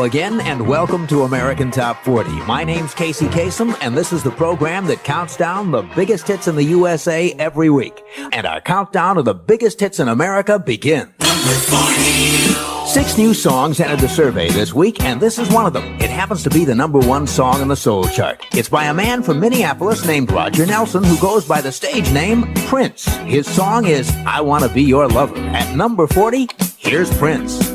again, and welcome to American Top 40. My name's Kasem, and this is the program that counts down the biggest hits in the USA every week. And our countdown of the biggest hits in America begins. Number 40. 6 new songs entered the survey this week, and this is one of them. It happens to be the number 1 song on the soul chart. It's by a man from Minneapolis named Roger Nelson, who goes by the stage name Prince. His song is I Wanna Be Your Lover. At number 40, here's Prince.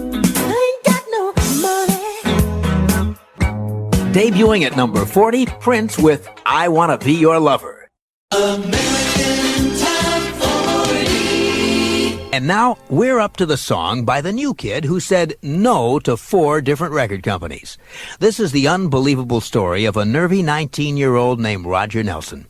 Debuting at number 40, Prince with I Wanna Be Your Lover. American Top 40. And now we're up to the song by the new kid who said no to 4 different record companies. This is the unbelievable story of a nervy 19-year-old named Roger Nelson.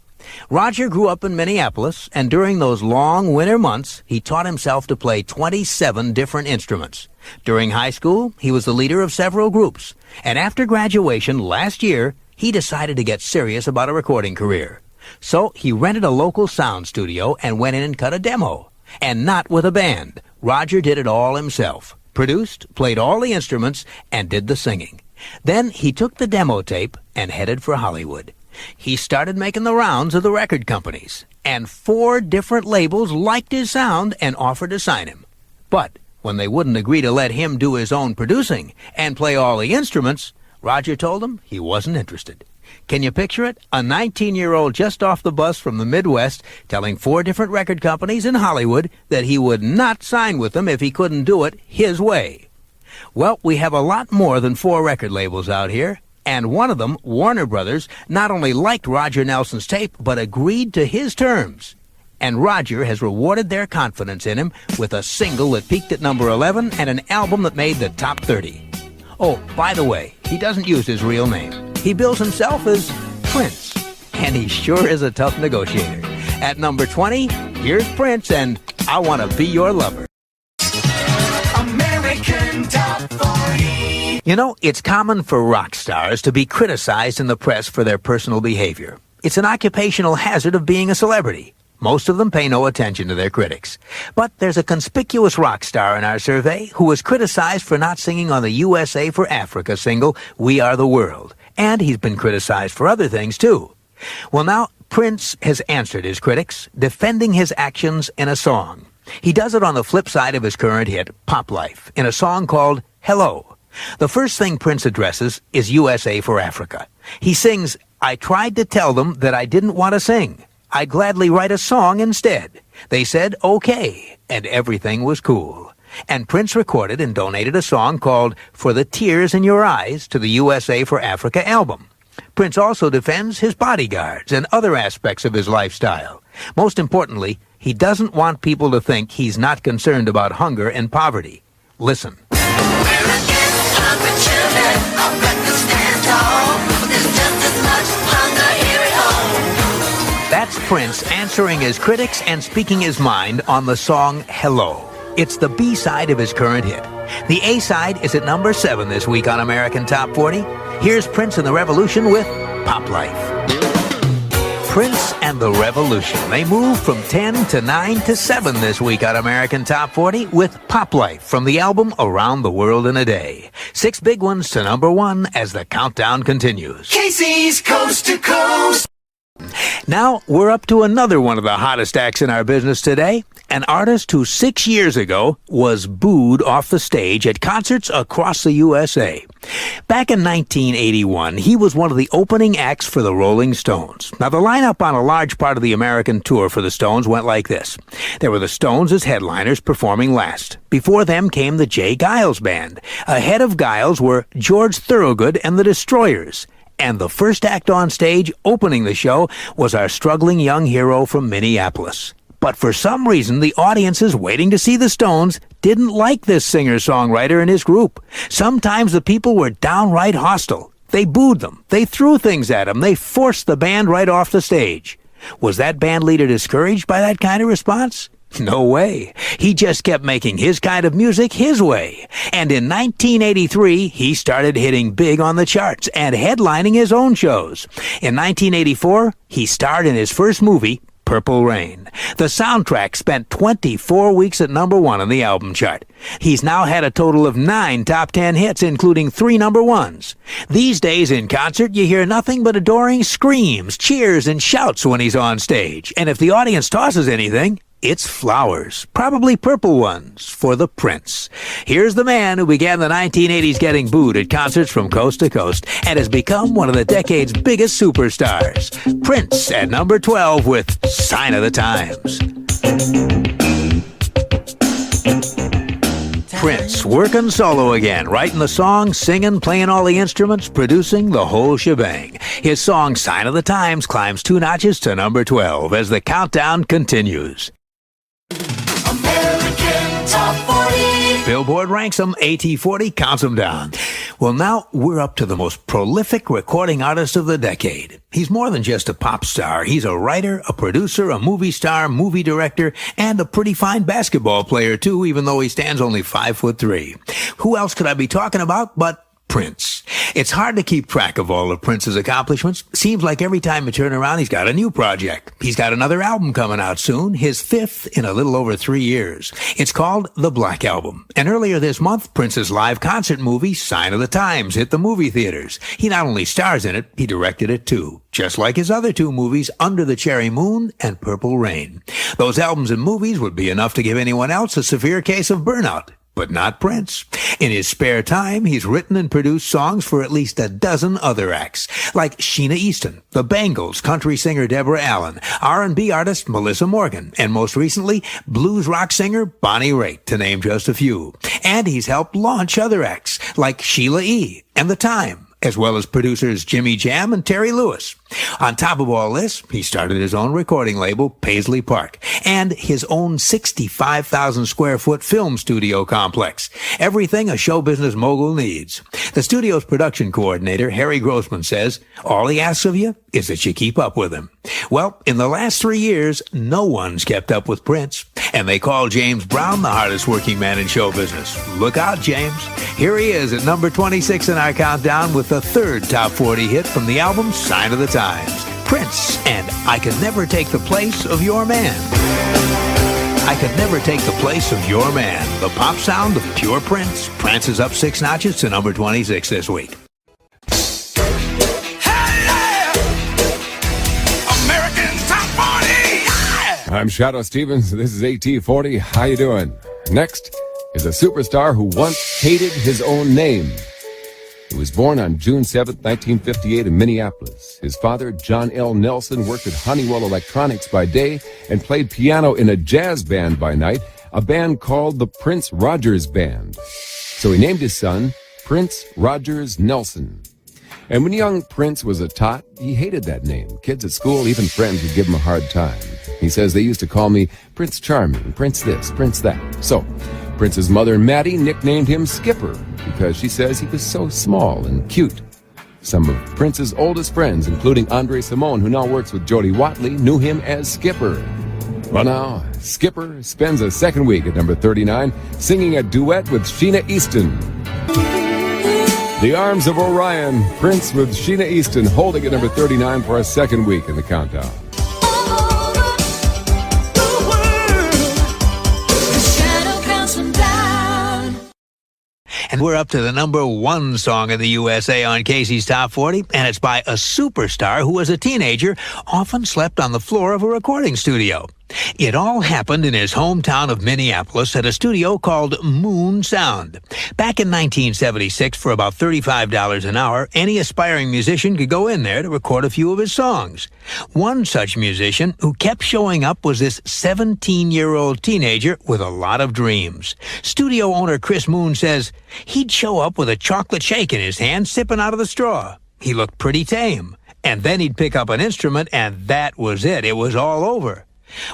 Roger grew up in Minneapolis, and during those long winter months, he taught himself to play 27 different instruments. During high school, he was the leader of several groups, and after graduation last year, he decided to get serious about a recording career. So he rented a local sound studio and went in and cut a demo. And not with a band. Roger did it all himself. Produced, played all the instruments, and did the singing. Then he took the demo tape and headed for Hollywood. He started making the rounds of the record companies, and 4 different labels liked his sound and offered to sign him. But when they wouldn't agree to let him do his own producing and play all the instruments, Roger told them he wasn't interested. Can you picture it? A 19-year-old just off the bus from the Midwest telling 4 different record companies in Hollywood that he would not sign with them if he couldn't do it his way. Well, we have a lot more than 4 record labels out here. And one of them, Warner Brothers, not only liked Roger Nelson's tape, but agreed to his terms. And Roger has rewarded their confidence in him with a single that peaked at number 11 and an album that made the top 30. Oh, by the way, he doesn't use his real name. He bills himself as Prince. And he sure is a tough negotiator. At number 20, here's Prince and I Wanna Be Your Lover. American Top 40. You know, it's common for rock stars to be criticized in the press for their personal behavior. It's an occupational hazard of being a celebrity. Most of them pay no attention to their critics. But there's a conspicuous rock star in our survey who was criticized for not singing on the USA for Africa single, We Are the World. And he's been criticized for other things, too. Well, now, Prince has answered his critics, defending his actions in a song. He does it on the flip side of his current hit, Pop Life, in a song called Hello. The first thing Prince addresses is USA for Africa. He sings, I tried to tell them that I didn't want to sing. I'd gladly write a song instead. They said, okay, and everything was cool. And Prince recorded and donated a song called For the Tears in Your Eyes to the USA for Africa album. Prince also defends his bodyguards and other aspects of his lifestyle. Most importantly, he doesn't want people to think he's not concerned about hunger and poverty. Listen. That's Prince answering his critics and speaking his mind on the song Hello. It's the B-side of his current hit. The A-side is at number 7 this week on American Top 40. Here's Prince and the Revolution with Pop Life. Prince and the Revolution. They move from 10 to 9 to 7 this week on American Top 40 with Pop Life from the album Around the World in a Day. 6 big ones to number 1 as the countdown continues. Casey's Coast to Coast. Now, we're up to another one of the hottest acts in our business today, an artist who 6 years ago was booed off the stage at concerts across the USA. Back in 1981, he was one of the opening acts for the Rolling Stones. Now, the lineup on a large part of the American tour for the Stones went like this. There were the Stones as headliners performing last. Before them came the Jay Giles Band. Ahead of Giles were George Thorogood and the Destroyers. And the first act on stage opening the show was our struggling young hero from Minneapolis. But for some reason, the audiences waiting to see the Stones didn't like this singer-songwriter and his group. Sometimes the people were downright hostile. They booed them. They threw things at them. They forced the band right off the stage. Was that band leader discouraged by that kind of response? No way. He just kept making his kind of music his way. And in 1983, he started hitting big on the charts and headlining his own shows. In 1984, he starred in his first movie, Purple Rain. The soundtrack spent 24 weeks at number 1 on the album chart. He's now had a total of 9 top 10 hits, including 3 number 1s. These days in concert, you hear nothing but adoring screams, cheers, and shouts when he's on stage. And if the audience tosses anything, it's flowers, probably purple ones, for the Prince. Here's the man who began the 1980s getting booed at concerts from coast to coast and has become one of the decade's biggest superstars. Prince at number 12 with Sign of the Times. Prince working solo again, writing the song, singing, playing all the instruments, producing the whole shebang. His song Sign of the Times climbs 2 notches to number 12 as the countdown continues. American Top 40. Billboard ranks them, AT40 counts them down. Well, now we're up to the most prolific recording artist of the decade. He's more than just a pop star. He's a writer, a producer, a movie star, movie director, and a pretty fine basketball player, too, even though he stands only 5'3". Who else could I be talking about but Prince? It's hard to keep track of all of Prince's accomplishments. Seems like every time you turn around, he's got a new project. He's got another album coming out soon, his 5th in a little over 3 years. It's called The Black Album. And earlier this month, Prince's live concert movie, Sign of the Times, hit the movie theaters. He not only stars in it, he directed it too. Just like his other 2 movies, Under the Cherry Moon and Purple Rain. Those albums and movies would be enough to give anyone else a severe case of burnout. But not Prince. In his spare time, he's written and produced songs for at least a dozen other acts, like Sheena Easton, the Bangles, country singer Deborah Allen, R&B artist Melissa Morgan, and most recently, blues rock singer Bonnie Raitt, to name just a few. And he's helped launch other acts, like Sheila E. and The Time, as well as producers Jimmy Jam and Terry Lewis. On top of all this, he started his own recording label, Paisley Park, and his own 65,000 square foot film studio complex. Everything a show business mogul needs. The studio's production coordinator, Harry Grossman, says, all he asks of you is that you keep up with him. Well, in the last 3 years, no one's kept up with Prince, and they call James Brown the hardest working man in show business. Look out, James. Here he is at number 26 in our countdown with the 3rd top 40 hit from the album Sign of the Times. Prince and I Could Never Take the Place of Your Man. I Could Never Take the Place of Your Man. The pop sound of pure Prince prances up 6 notches to number 26 this week. American Top 40. I'm Shadoe Stevens. This is AT40. How you doing? Next is a superstar who once hated his own name. He was born on June 7, 1958 in Minneapolis. His father, John L. Nelson, worked at Honeywell Electronics by day and played piano in a jazz band by night, a band called the Prince Rogers Band. So he named his son Prince Rogers Nelson. And when young Prince was a tot, he hated that name. Kids at school, even friends, would give him a hard time. He says, they used to call me Prince Charming, Prince this, Prince that. So Prince's mother, Maddie, nicknamed him Skipper because she says he was so small and cute. Some of Prince's oldest friends, including Andre Simone, who now works with Jody Watley, knew him as Skipper. Well, now, Skipper spends a second week at number 39, singing a duet with Sheena Easton. The Arms of Orion, Prince with Sheena Easton, holding at number 39 for a second week in the countdown. And we're up to the number 1 song in the USA on Casey's Top 40, and it's by a superstar who, as a teenager, often slept on the floor of a recording studio. It all happened in his hometown of Minneapolis at a studio called Moon Sound. Back in 1976, for about $35 an hour, any aspiring musician could go in there to record a few of his songs. One such musician who kept showing up was this 17-year-old teenager with a lot of dreams. Studio owner Chris Moon says he'd show up with a chocolate shake in his hand, sipping out of the straw. He looked pretty tame. And then he'd pick up an instrument, and that was it. It was all over.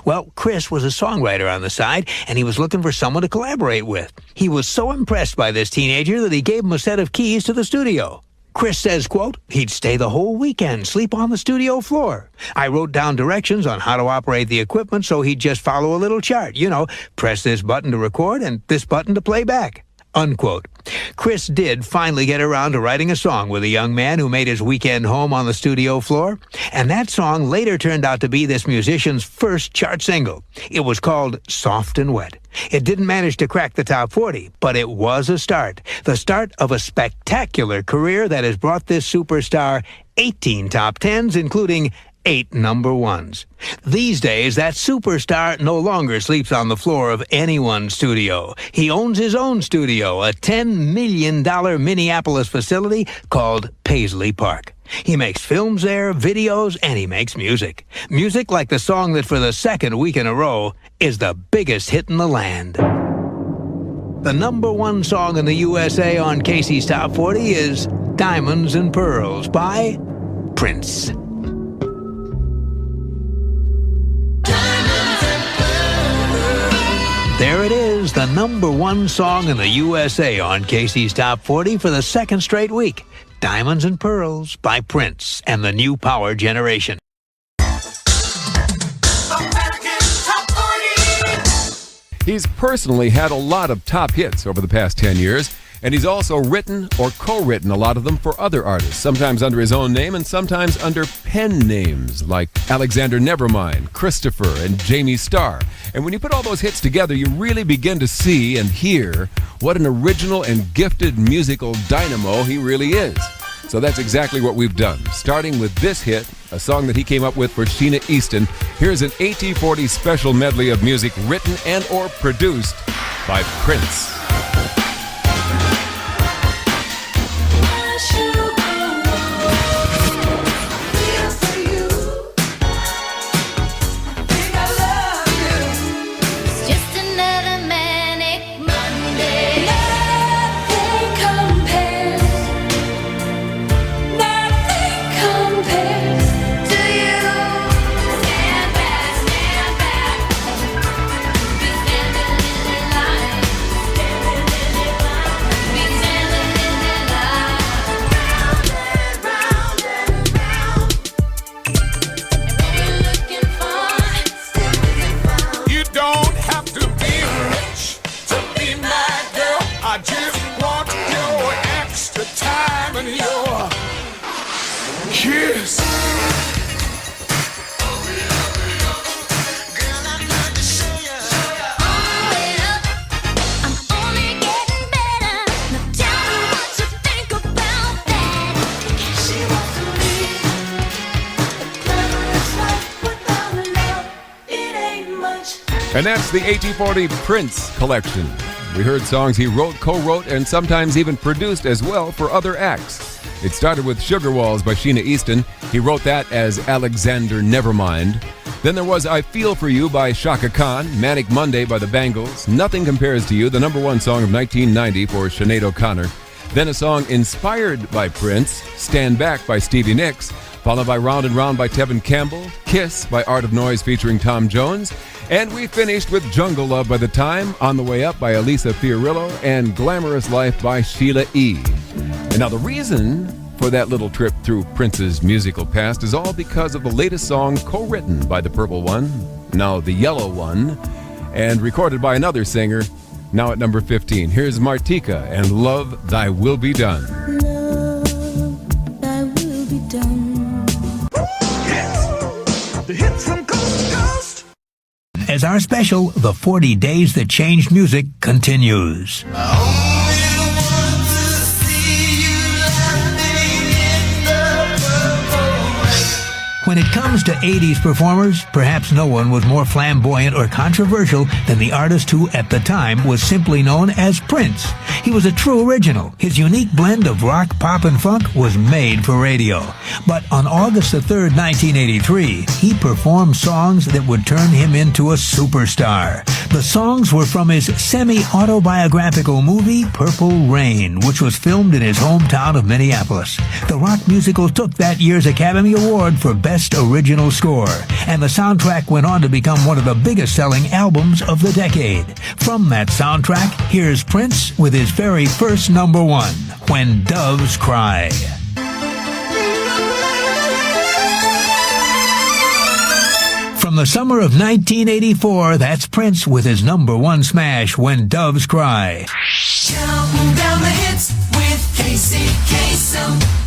Well, Chris was a songwriter on the side, and he was looking for someone to collaborate with. He was so impressed by this teenager that he gave him a set of keys to the studio. Chris says, quote, he'd stay the whole weekend, sleep on the studio floor. I wrote down directions on how to operate the equipment so he'd just follow a little chart. You know, press this button to record and this button to play back. unquote. Chris did finally get around to writing a song with a young man who made his weekend home on the studio floor, and that song later turned out to be this musician's first chart single. It was called Soft and Wet. It didn't manage to crack the top 40, but it was a start. The start of a spectacular career that has brought this superstar 18 top 10s, including 8 number ones. These days, that superstar no longer sleeps on the floor of anyone's studio. He owns his own studio, a $10 million Minneapolis facility called Paisley Park. He makes films there, videos, and he makes music. Music like the song that for the second week in a row is the biggest hit in the land. The number one song in the USA on Casey's Top 40 is Diamonds and Pearls by Prince. There it is, the number one song in the USA on Casey's Top 40 for the second straight week. Diamonds and Pearls by Prince and the New Power Generation. He's personally had a lot of top hits over the past 10 years, and he's also written or co-written a lot of them for other artists, sometimes under his own name and sometimes under pen names like Alexander Nevermind, Christopher, and Jamie Starr. And when you put all those hits together, you really begin to see and hear what an original and gifted musical dynamo he really is. So that's exactly what we've done, starting with this hit, a song that he came up with for Sheena Easton. Here's an AT40 special medley of music written and or produced by Prince. I just want your extra time and your kiss. Girl, I'd love to show you. I'm only getting better. Now tell me what you think about that. She wants to live a glamorous life without love. It ain't much. And that's the AT40 Prince collection. We heard songs he wrote, co-wrote, and sometimes even produced as well for other acts. It started with Sugar Walls by Sheena Easton. He wrote that as Alexander Nevermind. Then there was I Feel For You by Shaka Khan, Manic Monday by the Bangles, Nothing Compares to You, the number one song of 1990 for Sinead O'Connor. Then a song inspired by Prince, Stand Back by Stevie Nicks, followed by Round and Round by Tevin Campbell, Kiss by Art of Noise featuring Tom Jones, and we finished with Jungle Love by The Time, On the Way Up by Elisa Fiorillo, and Glamorous Life by Sheila E. And now the reason for that little trip through Prince's musical past is all because of the latest song co-written by the Purple One, now the Yellow One, and recorded by another singer, now at number 15. Here's Martika and Love Thy Will Be Done. Love, thy will be done. The hits from coast to coast. As our special, The 40 Days That Changed Music, continues. When it comes to 80s performers, perhaps no one was more flamboyant or controversial than the artist who, at the time, was simply known as Prince. He was a true original. His unique blend of rock, pop, and funk was made for radio. But on August the 3rd, 1983, he performed songs that would turn him into a superstar. The songs were from his semi-autobiographical movie, Purple Rain, which was filmed in his hometown of Minneapolis. The rock musical took that year's Academy Award for Best Original Score, and the soundtrack went on to become one of the biggest-selling albums of the decade. From that soundtrack, here's Prince with his very first number one, When Doves Cry. From the summer of 1984, that's Prince with his number one smash, When Doves Cry. Counting down the hits with Casey Kasem.